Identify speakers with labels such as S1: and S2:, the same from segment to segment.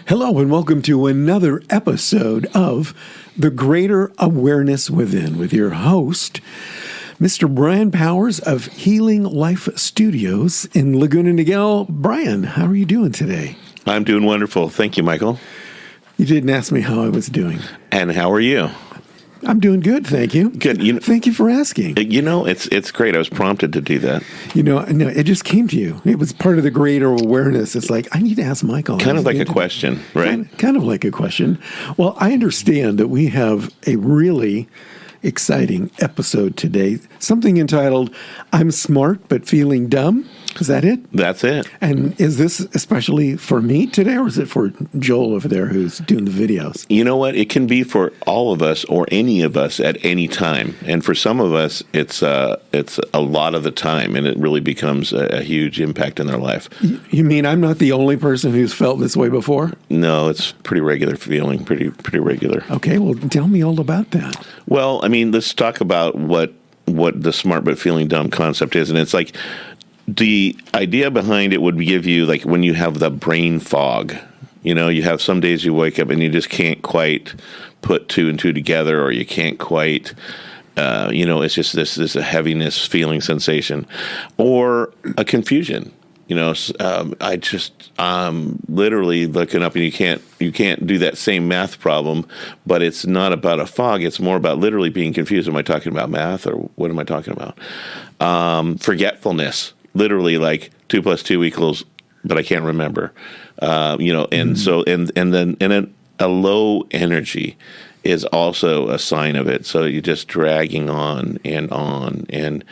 S1: Hello and welcome to another episode of The Greater Awareness Within with your host, Mr. Brian Powers of Healing Life Studios in Laguna Niguel. Brian, how are you doing today?
S2: I'm doing wonderful. Thank you, Michael.
S1: You didn't ask me how I was doing.
S2: And how are you?
S1: I'm doing good, thank you.
S2: Good.
S1: Thank you for asking.
S2: It's great. I was prompted to do that.
S1: No, it just came to you. It was part of the greater awareness. It's like, I need to ask Michael.
S2: Kind of like a question, right?
S1: Kind of like a question. Well, I understand that we have a really exciting episode today. Something entitled, I'm Smart But Feeling Dumb. Is that it?
S2: That's it.
S1: And is this especially for me today, or is it for Joel over there who's doing the videos?
S2: You know what? It can be for all of us or any of us at any time. And for some of us, it's a lot of the time, and it really becomes a huge impact in their life.
S1: You mean I'm not the only person who's felt this way before?
S2: No, it's pretty regular feeling, pretty regular.
S1: Okay, well, tell me all about that.
S2: Well, I mean, let's talk about what the smart but feeling dumb concept is. And it's like, the idea behind it would give you, like, when you have the brain fog, you have some days you wake up and you just can't quite put two and two together, or you can't quite, it's just this a heaviness feeling sensation, or a confusion. I'm literally looking up and you can't do that same math problem, but it's not about a fog. It's more about literally being confused. Am I talking about math, or what am I talking about? Forgetfulness. Literally, like 2 + 2 equals, but I can't remember. So then a low energy is also a sign of it. So you're just dragging on, and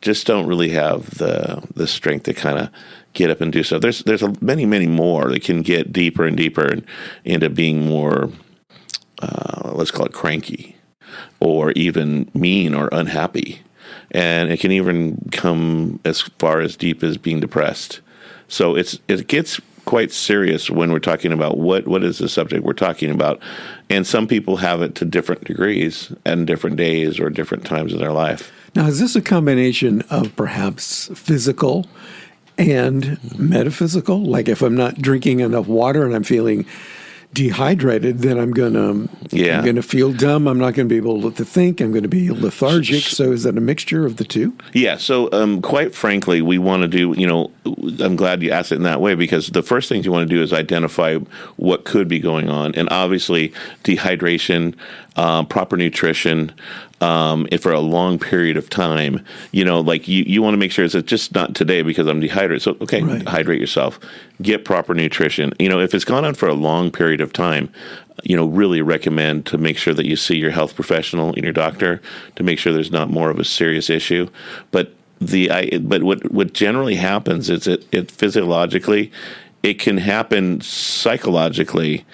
S2: just don't really have the strength to kind of get up and do so. There's many more that can get deeper and deeper and into being more, let's call it cranky, or even mean or unhappy. And it can even come as far as deep as being depressed. So it gets quite serious when we're talking about what is the subject we're talking about. And some people have it to different degrees and different days or different times in their life. Now,
S1: is this a combination of perhaps physical and metaphysical? Like, if I'm not drinking enough water and I'm feeling dehydrated, then I'm going to feel dumb. I'm not going to be able to think. I'm going to be lethargic. So is that a mixture of the two?
S2: Yeah. So quite frankly, we want to do, I'm glad you asked it in that way, because the first thing you want to do is identify what could be going on. And obviously dehydration, proper nutrition, for a long period of time, you want to make sure it's just not today because I'm dehydrated. So, okay, right. Hydrate yourself, get proper nutrition. If it's gone on for a long period of time, really recommend to make sure that you see your health professional and your doctor to make sure there's not more of a serious issue. But what generally happens is it physiologically, it can happen psychologically,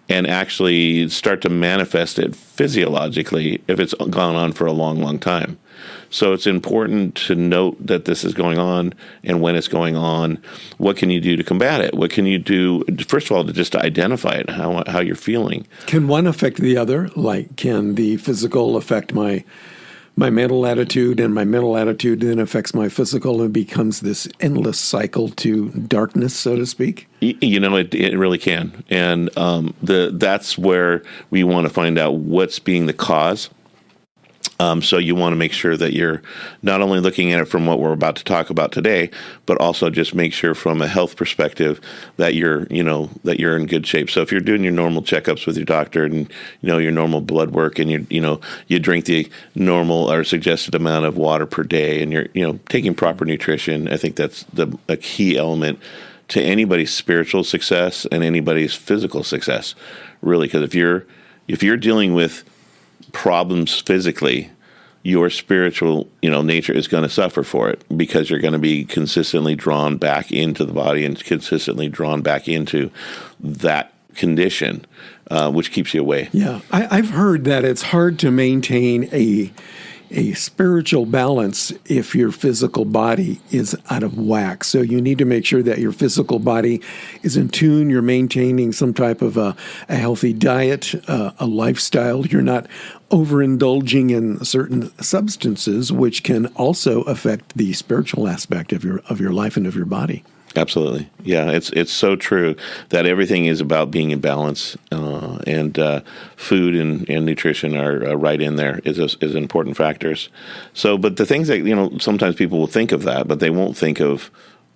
S2: and actually start to manifest it physiologically if it's gone on for a long, long time. So it's important to note that this is going on, and when it's going on, what can you do to combat it? What can you do, first of all, to identify it, how you're feeling?
S1: Can one affect the other? Like, can the physical affect my mental attitude, and my mental attitude then affects my physical, and becomes this endless cycle to darkness, so to speak?
S2: It really can. And that's where we want to find out what's being the cause. So you want to make sure that you're not only looking at it from what we're about to talk about today, but also just make sure from a health perspective that you're in good shape. So if you're doing your normal checkups with your doctor and, your normal blood work, and you drink the normal or suggested amount of water per day, and you're, taking proper nutrition, I think that's a key element to anybody's spiritual success and anybody's physical success, really. Because if you're dealing with problems physically, your spiritual, nature is going to suffer for it, because you're going to be consistently drawn back into the body and consistently drawn back into that condition, which keeps you away.
S1: Yeah, I've heard that it's hard to maintain a spiritual balance if your physical body is out of whack. So you need to make sure that your physical body is in tune. You're maintaining some type of a healthy diet, a lifestyle. You're not overindulging in certain substances, which can also affect the spiritual aspect of your life and of your body.
S2: Absolutely. Yeah, it's so true that everything is about being in balance, and food and nutrition are right in there is important factors. So, but the things that, sometimes people will think of that, but they won't think of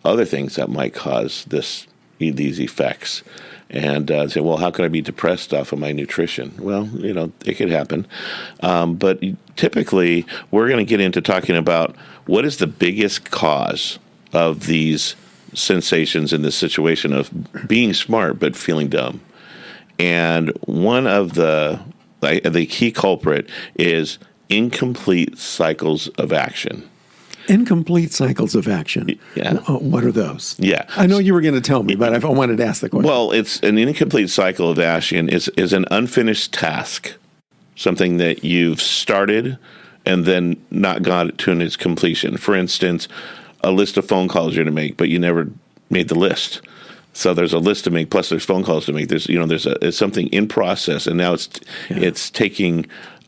S2: other things that might cause these effects. And say, well, how can I be depressed off of my nutrition? Well, it could happen. But typically, we're going to get into talking about what is the biggest cause of these sensations in this situation of being smart but feeling dumb. And one of the key culprit is incomplete cycles of action.
S1: Incomplete cycles of action.
S2: Yeah.
S1: What are those?
S2: Yeah.
S1: I know you were going to tell me, but I wanted to ask the question.
S2: Well, it's an incomplete cycle of action is an unfinished task, something that you've started and then not got it to its completion. For instance, a list of phone calls you're to make, but you never made the list. So there's a list to make, plus there's phone calls to make. It's something in process, and now it's taking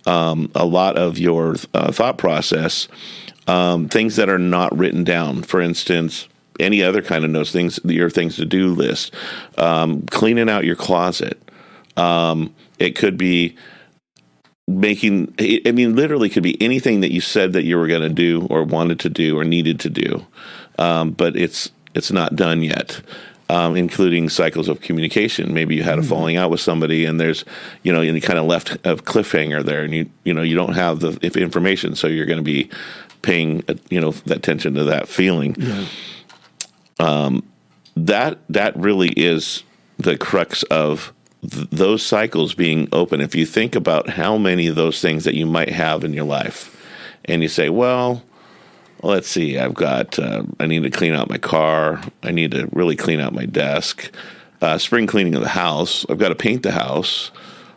S2: a lot of your thought process, things that are not written down. For instance, any other kind of notes, your things to do list, cleaning out your closet. It could be literally could be anything that you said that you were going to do or wanted to do or needed to do, but it's not done yet, including cycles of communication. Maybe you had a falling out with somebody, and there's, and you kind of left a cliffhanger there, and you don't have the information, so you're going to be paying, attention to that feeling. Yeah. That really is the crux of those cycles being open. If you think about how many of those things that you might have in your life, and you say, well, let's see, I've got, I need to clean out my car. I need to really clean out my desk. Spring cleaning of the house. I've got to paint the house.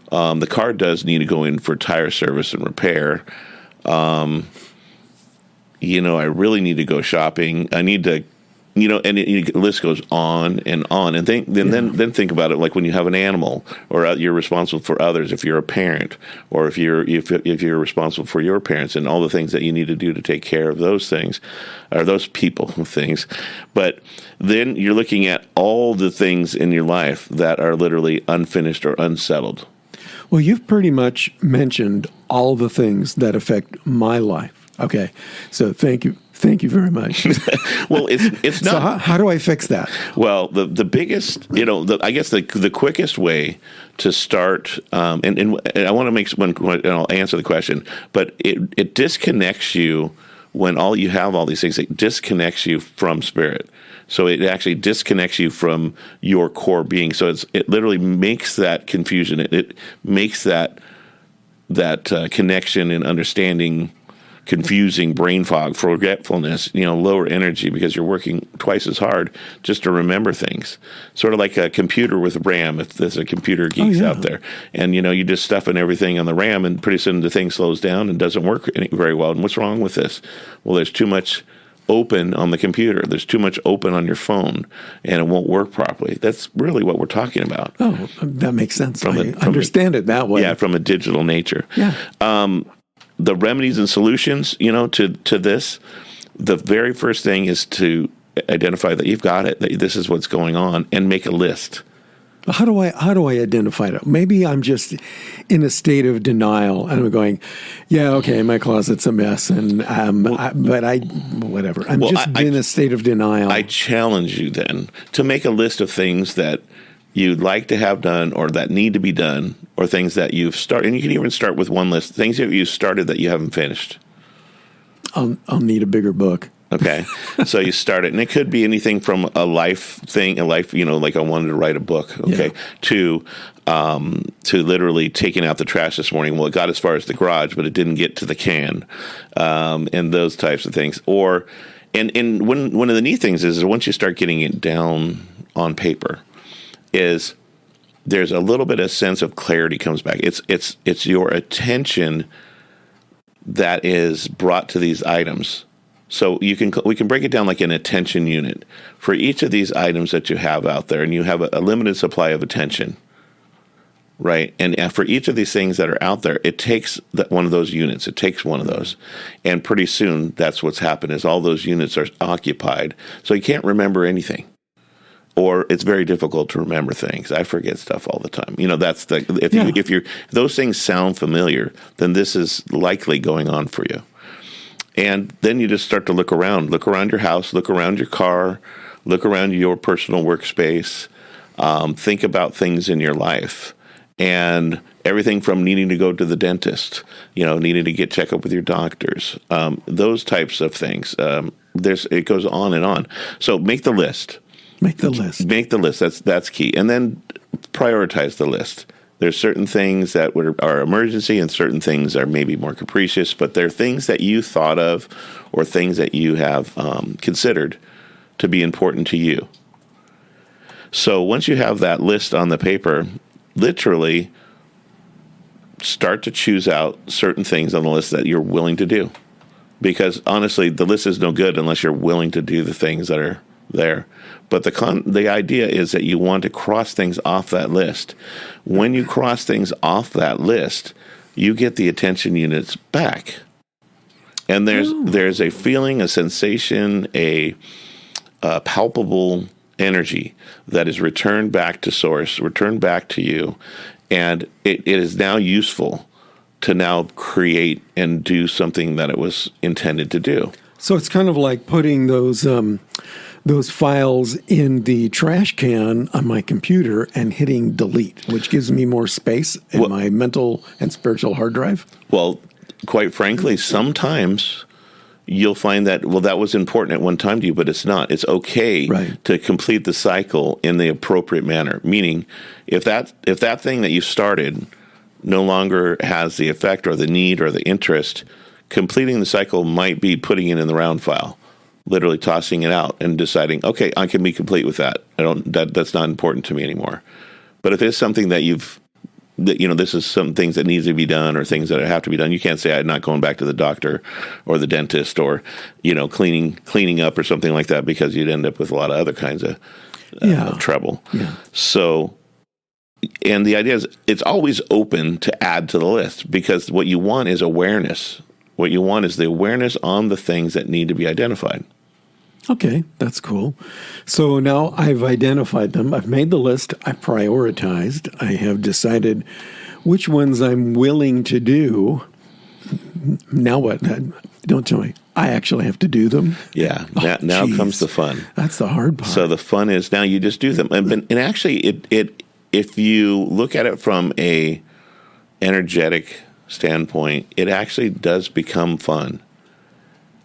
S2: The car does need to go in for tire service and repair. I really need to go shopping. I need to, and the list goes on and on. And then think about it, like when you have an animal, or you're responsible for others. If you're a parent, or if you're responsible for your parents, and all the things that you need to do to take care of those things, or those people things. But then you're looking at all the things in your life that are literally unfinished or unsettled.
S1: Well, you've pretty much mentioned all the things that affect my life. Okay, so thank you very much.
S2: Well, it's not.
S1: So how do I fix that?
S2: Well, the biggest, I guess the quickest way to start, and I want to make and I'll answer the question, but it disconnects you when you have all these things. It disconnects you from spirit. So it actually disconnects you from your core being. So it literally makes that confusion. It makes that connection and understanding confusing, brain fog, forgetfulness, lower energy, because you're working twice as hard just to remember things. Sort of like a computer with RAM, if there's a computer geeks out there. And, you just stuff in everything on the RAM, and pretty soon the thing slows down and doesn't work very well. And what's wrong with this? Well, there's too much open on the computer. There's too much open on your phone, and it won't work properly. That's really what we're talking about.
S1: Oh, that makes sense. I understand it that way.
S2: Yeah, from a digital nature.
S1: Yeah.
S2: The remedies and solutions, to this, the very first thing is to identify that you've got it, that this is what's going on, and make a list.
S1: How do I identify it? Maybe I'm just in a state of denial, and I'm going, yeah, okay, my closet's a mess, and whatever. I'm in a state of denial.
S2: I challenge you then to make a list of things that you'd like to have done, or that need to be done, or things that you've started. And you can even start with one list, things that you started that you haven't finished.
S1: I'll need a bigger book.
S2: Okay. So you start it, and it could be anything from a life thing, like I wanted to write a book, okay, to literally taking out the trash this morning. Well, it got as far as the garage, but it didn't get to the can, and those types of things. And one of the neat things is once you start getting it down on paper, is there's a little bit of sense of clarity comes back. It's your attention that is brought to these items. So we can break it down like an attention unit for each of these items that you have out there, and you have a limited supply of attention, right? And for each of these things that are out there, it takes one of those units. It takes one of those, and pretty soon that's what's happened is all those units are occupied. So you can't remember anything. or it's very difficult to remember things. I forget stuff all the time. That's if those things sound familiar, then this is likely going on for you. And then you just start to look around your house, look around your car, look around your personal workspace, think about things in your life, and everything from needing to go to the dentist, needing to get checked up with your doctors, those types of things. It goes on and on. So make the list. Make the list. That's key. And then prioritize the list. There's certain things that are emergency and certain things are maybe more capricious, but they're things that you thought of or things that you have considered to be important to you. So once you have that list on the paper, literally start to choose out certain things on the list that you're willing to do. Because honestly, the list is no good unless you're willing to do the things that are there. But the idea is that you want to cross things off that list. When you cross things off that list, you get the attention units back. And there's a feeling, a sensation, a palpable energy that is returned back to source, returned back to you, and it is now useful to now create and do something that it was intended to do.
S1: So it's kind of like putting those files in the trash can on my computer and hitting delete, which gives me more space in my mental and spiritual hard drive.
S2: Well, quite frankly, sometimes you'll find that, that was important at one time to you, but it's not. It's okay to complete the cycle in the appropriate manner. Meaning, if that thing that you started no longer has the effect or the need or the interest, completing the cycle might be putting it in the round file, literally tossing it out and deciding, okay, I can be complete with that. That's not important to me anymore. But if it's something that this is some things that needs to be done or things that have to be done, you can't say I'm not going back to the doctor or the dentist or, cleaning up or something like that, because you'd end up with a lot of other kinds of trouble. Yeah. So, and the idea is it's always open to add to the list, because what you want is awareness. What you want is the awareness on the things that need to be identified.
S1: Okay, that's cool. So now I've identified them. I've made the list. I prioritized. I have decided which ones I'm willing to do. Now what? Don't tell me. I actually have to do them?
S2: Yeah. Now comes the fun.
S1: That's the hard part.
S2: So the fun is now you just do them. And actually, if you look at it from a energetic standpoint, it actually does become fun.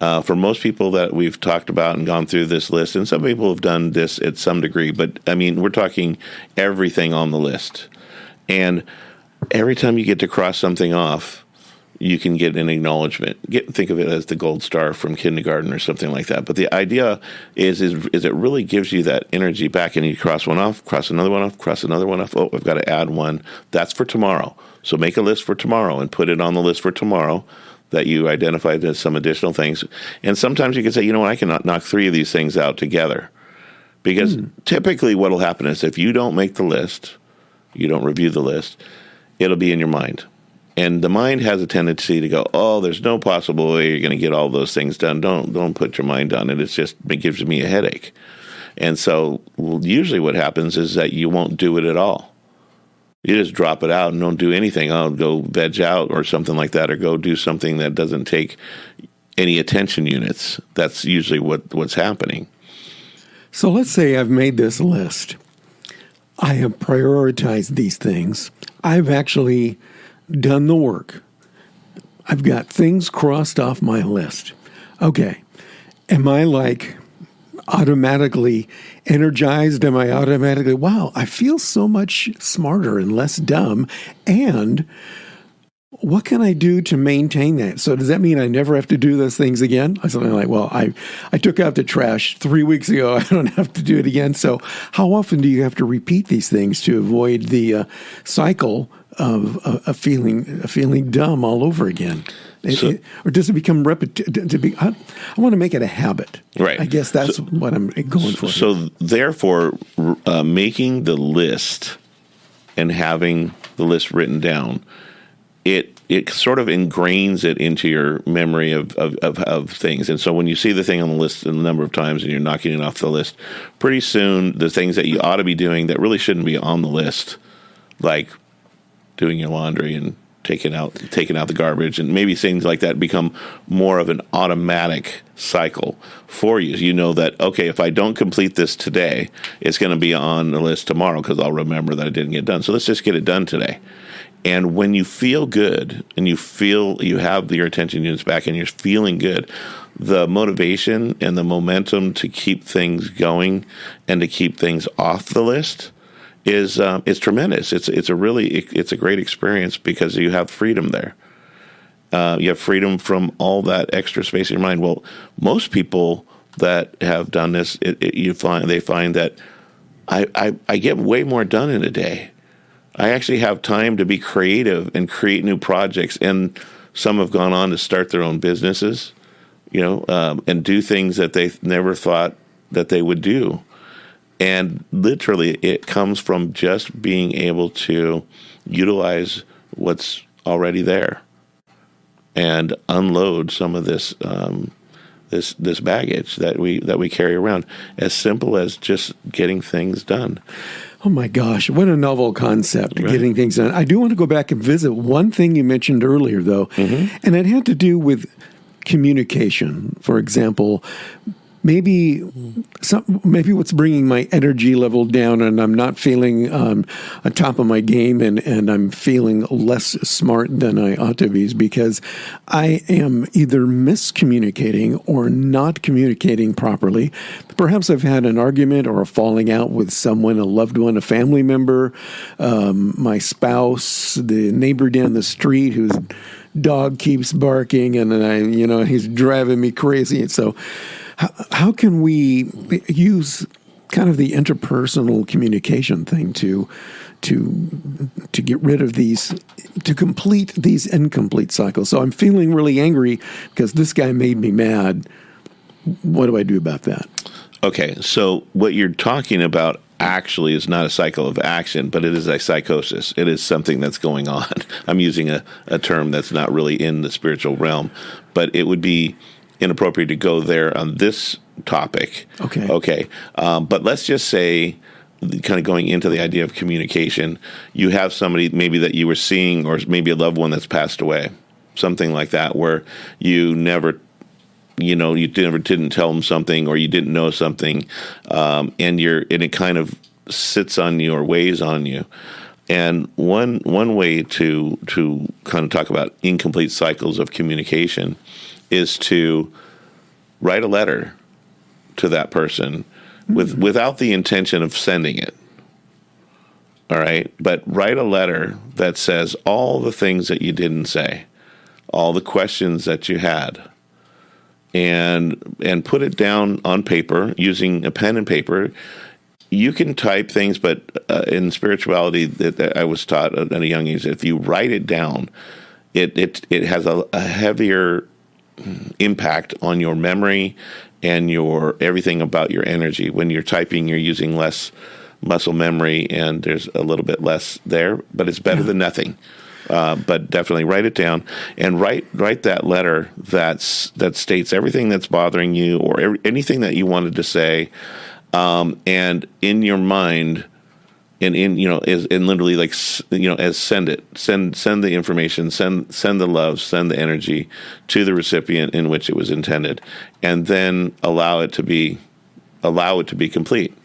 S2: For most people that we've talked about and gone through this list, and some people have done this at some degree, but I mean, we're talking everything on the list. And every time you get to cross something off, you can get an acknowledgement. Think of it as the gold star from kindergarten or something like that. But the idea is it really gives you that energy back, and you cross one off, cross another one off, cross another one off. Oh, I've got to add one. That's for tomorrow. So make a list for tomorrow and put it on the list for tomorrow that you identified as some additional things. And sometimes you can say, I can knock 3 of these things out together. Because typically what will happen is if you don't make the list, you don't review the list, it'll be in your mind. And the mind has a tendency to go, oh, there's no possible way you're going to get all those things done. Don't put your mind on it. It gives me a headache. And so usually what happens is that you won't do it at all. You just drop it out and don't do anything. I'll go veg out or something like that, or go do something that doesn't take any attention units. That's usually what's happening.
S1: So let's say I've made this list. I have prioritized these things. I've actually done the work. I've got things crossed off my list. Okay. Am I automatically energized? Am I automatically, wow, I feel so much smarter and less dumb? And what can I do to maintain that? So does that mean I never have to do those things again? Something like, well, I took out the trash 3 weeks ago. I don't have to do it again. So how often do you have to repeat these things to avoid the cycle of feeling dumb all over again? Or does it become repetitive? I want to make it a habit.
S2: Right.
S1: I guess that's what I'm going for.
S2: So therefore, making the list and having the list written down it sort of ingrains it into your memory of things. And so when you see the thing on the list a number of times and you're knocking it off the list, pretty soon the things that you ought to be doing that really shouldn't be on the list, like doing your laundry and taking out the garbage and maybe things like that, become more of an automatic cycle for you. You know that, okay, if I don't complete this today, it's going to be on the list tomorrow because I'll remember that I didn't get done. So let's just get it done today. And when you feel good and you feel you have your attention units back and you're feeling good, the motivation and the momentum to keep things going and to keep things off the list is tremendous. It's a great experience because you have freedom there. You have freedom from all that extra space in your mind. Well, most people that have done this, they find that I get way more done in a day. I actually have time to be creative and create new projects, and some have gone on to start their own businesses, and do things that they never thought that they would do. And literally, it comes from just being able to utilize what's already there and unload some of this this baggage that we carry around. As simple as just getting things done.
S1: Oh my gosh, what a novel concept,
S2: Right.
S1: getting things done. I do want to go back and visit one thing you mentioned earlier, though, and it had to do with communication. For example, maybe what's bringing my energy level down and I'm not feeling on top of my game and I'm feeling less smart than I ought to be is because I am either miscommunicating or not communicating properly. Perhaps I've had an argument or a falling out with someone, a loved one, a family member, my spouse, the neighbor down the street whose dog keeps barking and he's driving me crazy. And so how can we use kind of the interpersonal communication thing to get rid of these, to complete these incomplete cycles? So I'm feeling really angry because this guy made me mad. What do I do about that?
S2: Okay, so what you're talking about actually is not a cycle of action, but it is a psychosis. It is something that's going on. I'm using a term that's not really in the spiritual realm, but it would be inappropriate to go there on this topic. Okay. But let's just say, kind of going into the idea of communication, you have somebody maybe that you were seeing, or maybe a loved one that's passed away, something like that, where you never didn't tell them something, or you didn't know something, and it kind of sits on you or weighs on you. And one way to kind of talk about incomplete cycles of communication is to write a letter to that person without the intention of sending it. All right? But write a letter that says all the things that you didn't say, all the questions that you had, and put it down on paper using a pen and paper. You can type things, but in spirituality that I was taught at a young age, if you write it down, it has a heavier impact on your memory and your everything about your energy. When you're typing, you're using less muscle memory, and there's a little bit less there, but it's better than nothing. But definitely write it down and write that letter that states everything that's bothering you or anything that you wanted to say, and in your mind. And literally as send the information, send the love, send the energy to the recipient in which it was intended, and then allow it to be complete.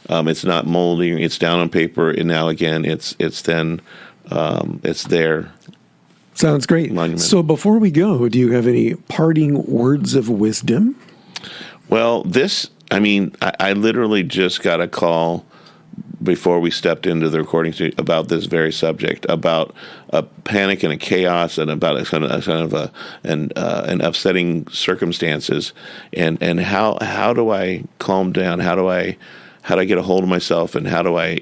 S2: It's not molding; it's down on paper, and now again, it's there.
S1: Sounds great.
S2: Monument.
S1: So before we go, do you have any parting words of wisdom?
S2: Well, I literally just got a call before we stepped into the recording studio about this very subject, about a panic and a chaos, and about an upsetting circumstances, and how do I calm down? How do I get a hold of myself, and how do I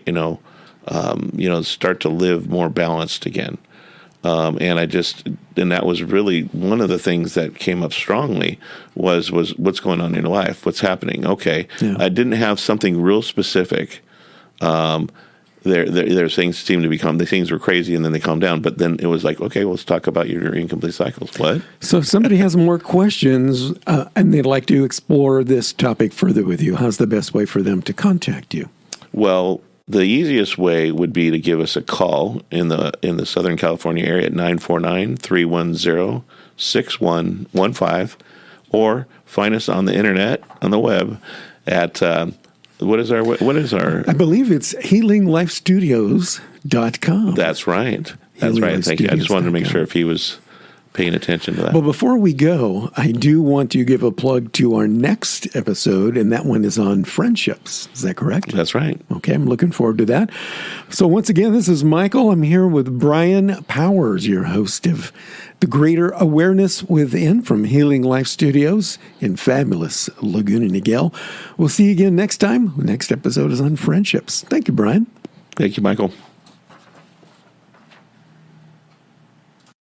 S2: start to live more balanced again? And that was really one of the things that came up strongly was what's going on in your life, what's happening. Okay, yeah. I didn't have something real specific. their things seem to become, the things were crazy and then they calm down. But then it was like, okay, well, let's talk about your incomplete cycles. What?
S1: So if somebody has more questions and they'd like to explore this topic further with you, how's the best way for them to contact you?
S2: Well, the easiest way would be to give us a call in the Southern California area at 949-310-6115, or find us on the internet, on the web at what is our
S1: I believe it's healinglifestudios.com.
S2: That's right. That's right. Thank you. I just wanted to make sure if he was paying attention to that.
S1: Well, before we go, I do want to give a plug to our next episode, and that one is on friendships. Is that correct?
S2: That's right.
S1: Okay, I'm looking forward to that. So once again, this is Michael. I'm here with Brian Powers, your host of The Greater Awareness Within from Healing Life Studios in fabulous Laguna Niguel. We'll see you again next time. The next episode is on friendships. Thank you, Brian.
S2: Thank you, Michael.